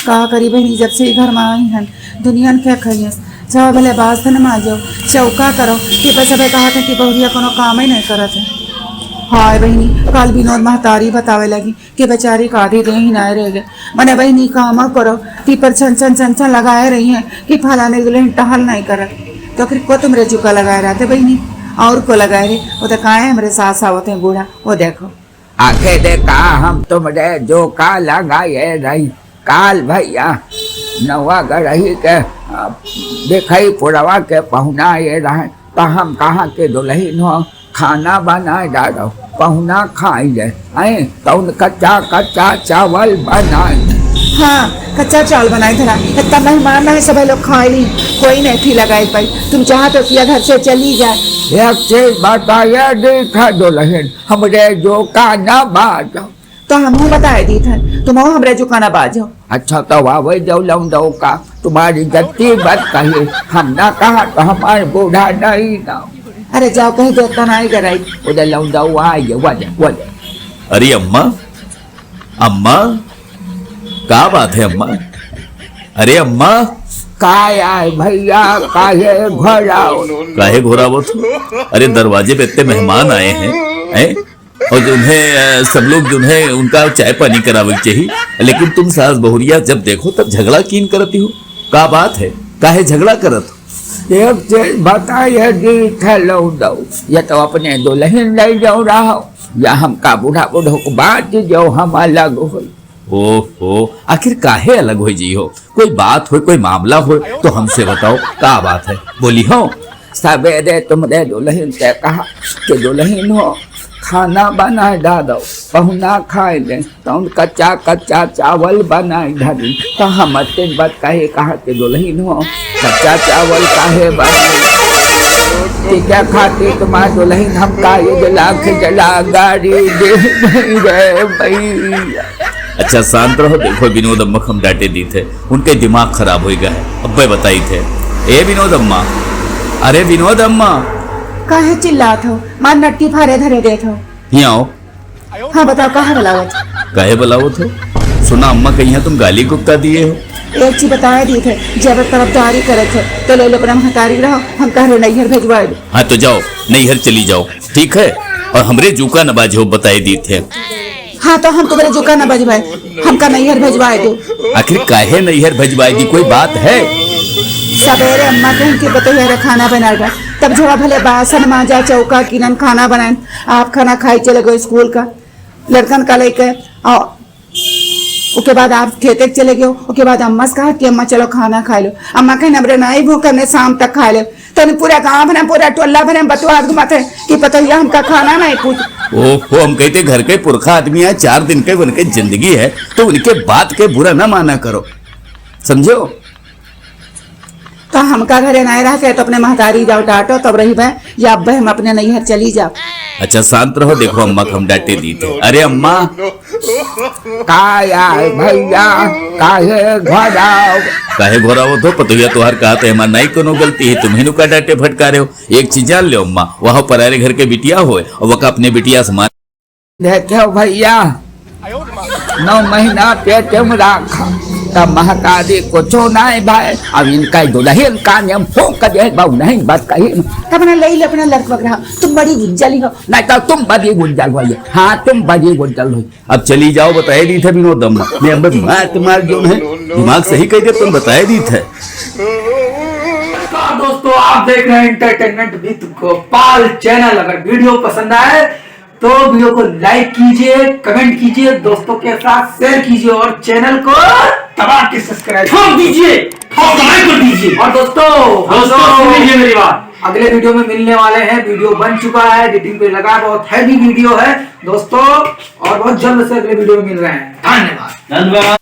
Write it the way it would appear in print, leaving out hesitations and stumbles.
कहा करी बहनी जब से घर में आई हैं दुनिया क्या खाइए जब भले बासन माजो चौका करो कि बस सब कहा था कि बहुरिया कोनो काम ही नहीं करत है। हाय बहनी कल विनोद महतारी बतावे लगी कि बेचारी का आधी देह ही ना रह गए मैंने बहनी काम करो टीपर छन छन छन छन लगाए रही हैं कि फलाने दुल्हन टहल नहीं करत तो फिर को तुमरे चुका लगाए रहते बहनी और को लगाए रे वो तो कहा है हमारे सास आवते हैं बूढ़ा वो देखो आखे देखा हम तुमरे जो का लगाए रही काल भैया नवा गढ़ी के देखई पुरवा के पहुना ये रहे तो हम कहाँ के दुल्हन हो खाना बनाए डालो पहुना खाई जाए तो कच्चा कच्चा चावल बनाए। हाँ कच्चा चावल बनाए धरा इतना मेहमान है सब लोग खाए ली कोई नहीं थी लगाई पाई तुम चाह तो किया घर से चली जाए। एक चीज बताया देखा दुल्हन हमरे जो का ना बाजो तो हम बताए दी थे तुम हमरे जो का ना बाजो। अच्छा तो वावे जाओ लौंडो का तुम्हारी जत्ती बात कही हम ना कहा तो हमारे बूढ़ा नहीं ना अरे जाओ कहीं देता नहीं कराई उधर लौंडो आए वजह। अरे अम्मा अम्मा क्या बात है अम्मा? अरे अम्मा काया भैया काहे घोराओ काहे घोरावो तो? अरे दरवाजे पे इतने मेहमान आए हैं और जिन्हें सब लोग जिन्हें उनका चाय पानी करावे चाहिए लेकिन तुम सास बहुरिया जब देखो तब झगड़ा कीन करती हो। क्या बात है काहे झगड़ा करत हो? एक चीज बताइए लौंडो ये तो अपने दुल्हन ले जाओ रहा या हमका बूढ़ा बूढ़ो को बात जो हम अलग हो। ओहो आखिर काहे अलग हो जी हो? कोई बात हो कोई मामला हो तो हमसे बताओ क्या बात है बोली हो। सवेरे तुमरे दुल्हन से कहा कि दुल्हन हो खाना बनाए डालो पहुना खाए ले तो कच्चा कच्चा चावल बनाए धरी तो हम तीन बात कहे कहा कि दुल्हन हो कच्चा चावल काहे बनाए क्या खाती तुम्हारे दुल्हन हम का जला गाड़ी दे नहीं रहे भैया। अच्छा शांत रहो। देखो विनोद अम्मा हम डांटे दी थे उनके दिमाग खराब हो गया है अब बताई थे। ए विनोद अम्मा अरे विनोद अम्मा काहे चिल्लात हो मार नट्टी फारे धरे देत हो। यहाँ आओ। हाँ बताओ कहाँ बुलावत काहे बुलावत हो? सुना अम्मा कहीं तुम गाली गुप्ता दिए हो। एक चीज बताया दी थे जब तरफदारी करे थे तो ले लो अपना महतारी रहो हम कह रहे नैहर भेजवा दो। हाँ तो जाओ नैहर चली जाओ ठीक है और हमरे जूका नबाज हो बताए दी थे। हाँ तो हम तुम्हारे जुका न बजवाए हमका नैहर भेजवाए दो। आखिर काहे नैहर भेजवाए दी कोई बात है? सवेरे अम्मा कहीं के बताइए खाना बनाएगा तब झोड़ा भले बासन माजा चौका किनन खाना बनाए आप खाना खाई चले गए स्कूल का लड़कन का लेके और उसके बाद आप खेते चले गए उसके बाद अम्मा से कहा कि अम्मा चलो खाना खा लो अम्मा कहीं नबरे नहीं भूख करने शाम तक खा लो तो पूरा गाँव भरे पूरा टोला भरे बतवा घुमाते कि पतोहिया हमका खाना नहीं पूछ। ओहो हम कहते घर के पुरखा आदमी है 4 दिन के उनके जिंदगी है तो उनके बात के बुरा ना माना करो समझो। तो हमका घरे नहीं रह के तो अपने महतारी जाओ डांटो तब रही भाई या अब हम अपने नैहर चली जाओ। अच्छा शांत रहो। देखो अम्मा हम डांटे दी थे। अरे अम्मा काया भैया काहे घोराओ काहे घोराओ तो पतोहिया तोहार कहा तो हमारा नहीं कोनो गलती है तुम्हें नुका डांटे फटका रहे हो। एक चीज जान लो अम्मा वहाँ परारे घर के बिटिया हो और वह अपने बिटिया से मान देखो भैया 9 महीना पेट में रखा तब महतारी कुछ नहीं भाई अब इनका दुल्हन का नियम फोक दे बहु नहीं बात कही तब ना ले अपना लड़का रहा तुम बड़ी गुज्जली हो नहीं तो तुम बड़ी गुज्जल हो। हाँ तुम बड़ी गुज्जल हो। अब चली जाओ बताए दी थे विनोद अम्मा मैं अब तुम्हारे जो है दिमाग सही कह दे तुम बताए दी थे। दोस्तों आप देख रहे हैं एंटरटेनमेंट विद गोपाल चैनल। अगर वीडियो पसंद आए तो वीडियो को लाइक कीजिए कमेंट कीजिए दोस्तों के साथ शेयर कीजिए और चैनल को दबा के सब्सक्राइब ठोक दीजिए कर दीजिए। और दोस्तों सुनिए मेरी बात अगले वीडियो में मिलने वाले हैं। वीडियो बन चुका है एडिटिंग पे लगा बहुत हैवी वीडियो है दोस्तों और बहुत जल्द से अगले वीडियो में मिल रहे हैं। धन्यवाद।